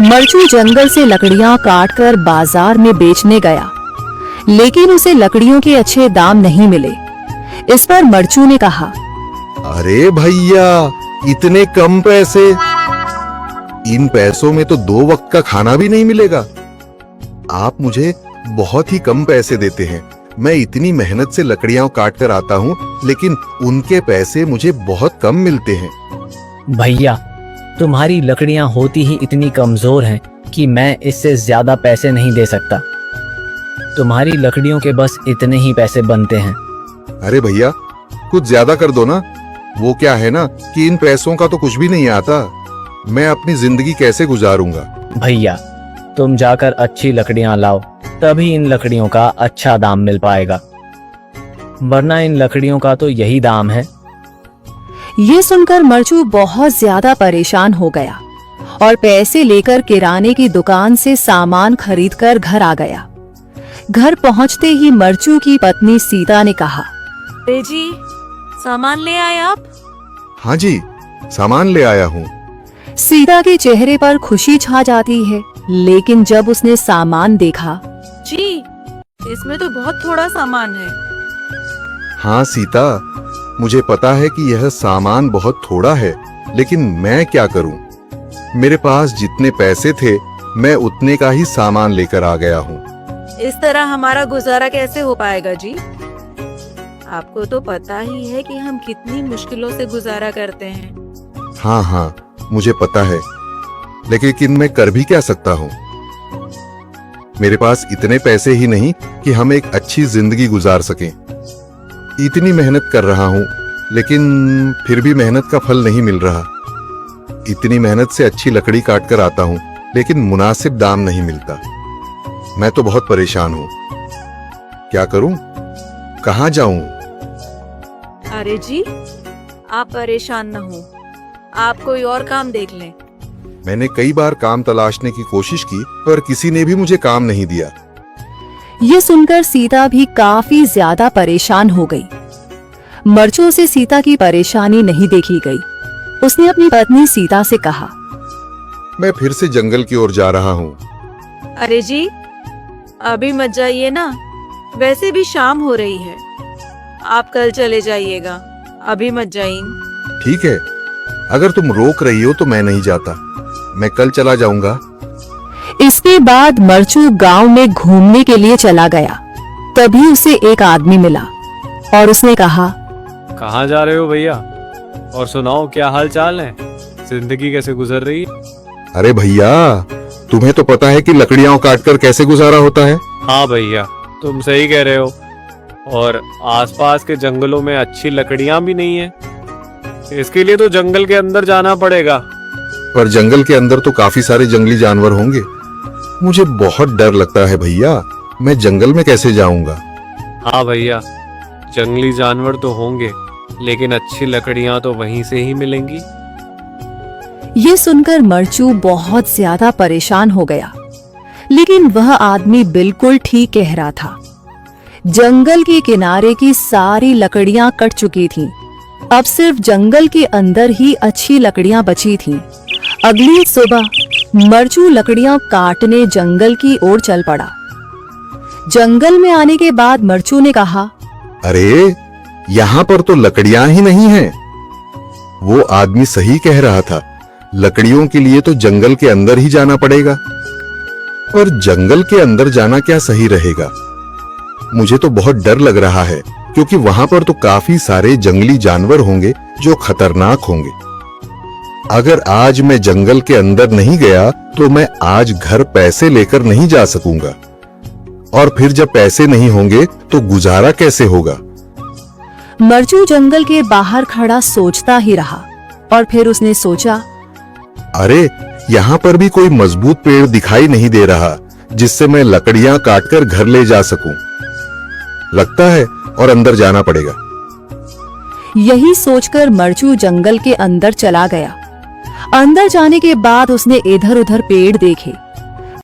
मरचू जंगल से लकड़ियां काटकर बाजार में बेचने गया, लेकिन उसे लकड़ियों के अच्छे दाम नहीं मिले। इस पर मरचू ने कहा, अरे भैया, इतने कम पैसे, इन पैसों में तो 2 वक्त का खाना भी नहीं मिलेगा। आप मुझे बहुत ही कम पैसे देते हैं। मैं इतनी मेहनत से लकड़ियां काट कर आता हूँ, लेकिन उनके पैसे मुझे बहुत कम मिलते हैं। भैया, तुम्हारी लकड़ियां होती ही इतनी कमजोर हैं कि मैं इससे ज्यादा पैसे नहीं दे सकता। तुम्हारी लकड़ियों के बस इतने ही पैसे बनते हैं। अरे भैया, कुछ ज्यादा कर दो ना। वो क्या है ना कि इन पैसों का तो कुछ भी नहीं आता। मैं अपनी जिंदगी कैसे गुजारूंगा। भैया, तुम जाकर अच्छी लकड़ियां लाओ, तभी इन लकड़ियों का अच्छा दाम मिल पाएगा, वरना इन लकड़ियों का तो यही दाम है। ये सुनकर मरचू बहुत ज्यादा परेशान हो गया और पैसे लेकर किराने की दुकान से सामान खरीदकर घर आ गया। घर पहुंचते ही मरचू की पत्नी सीता ने कहा, अरे जी, सामान ले आए आप? हाँ जी, सामान ले आया हूँ। सीता के चेहरे पर खुशी छा जाती है, लेकिन जब उसने सामान देखा, जी, इसमें तो बहुत थोड़ा सामान है। हाँ सीता, मुझे पता है कि यह सामान बहुत थोड़ा है, लेकिन मैं क्या करूं? मेरे पास जितने पैसे थे, मैं उतने का ही सामान लेकर आ गया हूँ। इस तरह हमारा गुजारा कैसे हो पाएगा जी? आपको तो पता ही है कि हम कितनी मुश्किलों से गुजारा करते हैं। हाँ, मुझे पता है, लेकिन मैं कर भी क्या सकता हूँ? मेरे पास इतने पैसे ही नहीं कि हम एक अच्छी जिंदगी गुजार सकें। इतनी मेहनत कर रहा हूँ, लेकिन फिर भी मेहनत का फल नहीं मिल रहा। इतनी मेहनत से अच्छी लकड़ी काट कर आता हूँ, लेकिन मुनासिब दाम नहीं मिलता। मैं तो बहुत परेशान हूँ। क्या करूँ? कहाँ जाऊँ? अरे जी, आप परेशान न हो, आप कोई और काम देख लें। मैंने कई बार काम तलाशने की कोशिश की, पर किसी ने भी मुझे काम नहीं दिया। ये सुनकर सीता भी काफी ज्यादा परेशान हो गई। मरचू से सीता की परेशानी नहीं देखी गई। उसने अपनी पत्नी सीता से कहा, मैं फिर से जंगल की ओर जा रहा हूँ। अरे जी, अभी मत जाइए ना, वैसे भी शाम हो रही है। आप कल चले जाइएगा, अभी मत जाइए। ठीक है, अगर तुम रोक रही हो तो मैं नहीं जाता। मैं कल चला जाऊंगा। इसके बाद मरचू गांव में घूमने के लिए चला गया। तभी उसे एक आदमी मिला और उसने कहा, कहाँ जा रहे हो भैया? और सुनाओ, क्या हाल चाल है? जिंदगी कैसे गुजर रही है? अरे भैया, तुम्हें तो पता है कि लकड़ियां काटकर कैसे गुजारा होता है। हाँ भैया, तुम सही कह रहे हो। और आसपास के जंगलों में अच्छी लकड़ियां भी नहीं है। इसके लिए तो जंगल के अंदर जाना पड़ेगा। पर जंगल के अंदर तो काफी सारे जंगली जानवर होंगे। मुझे बहुत डर लगता है भैया, मैं जंगल में कैसे जाऊंगा? हाँ भैया, जंगली जानवर तो होंगे, लेकिन अच्छी लकड़ियां तो वहीं से ही मिलेंगी। ये सुनकर मरचू बहुत ज्यादा परेशान हो गया, लेकिन वह आदमी बिल्कुल ठीक कह रहा था। जंगल के किनारे की सारी लकड़ियां कट चुकी थीं। अब सिर्फ जंगल के अंदर ही अच्छी लकड़ियां बची थीं। अगली सुबह मरचू लकड़ियां काटने जंगल की ओर चल पड़ा। जंगल में आने के बाद मरचू ने कहा, अरे, यहाँ पर तो लकड़ियां ही नहीं हैं। वो आदमी सही कह रहा था, लकड़ियों के लिए तो जंगल के अंदर ही जाना पड़ेगा। और जंगल के अंदर जाना क्या सही रहेगा? मुझे तो बहुत डर लग रहा है, क्योंकि वहां पर तो काफी सारे जंगली जानवर होंगे जो खतरनाक होंगे। अगर आज मैं जंगल के अंदर नहीं गया तो मैं आज घर पैसे लेकर नहीं जा सकूंगा, और फिर जब पैसे नहीं होंगे तो गुजारा कैसे होगा? मरचू जंगल के बाहर खड़ा सोचता ही रहा और फिर उसने सोचा, अरे, यहाँ पर भी कोई मजबूत पेड़ दिखाई नहीं दे रहा जिससे मैं लकड़ियां काटकर घर ले जा सकूं। लगता है और अंदर जाना पड़ेगा। यही सोचकर मरचू जंगल के अंदर चला गया। अंदर जाने के बाद उसने इधर उधर पेड़ देखे,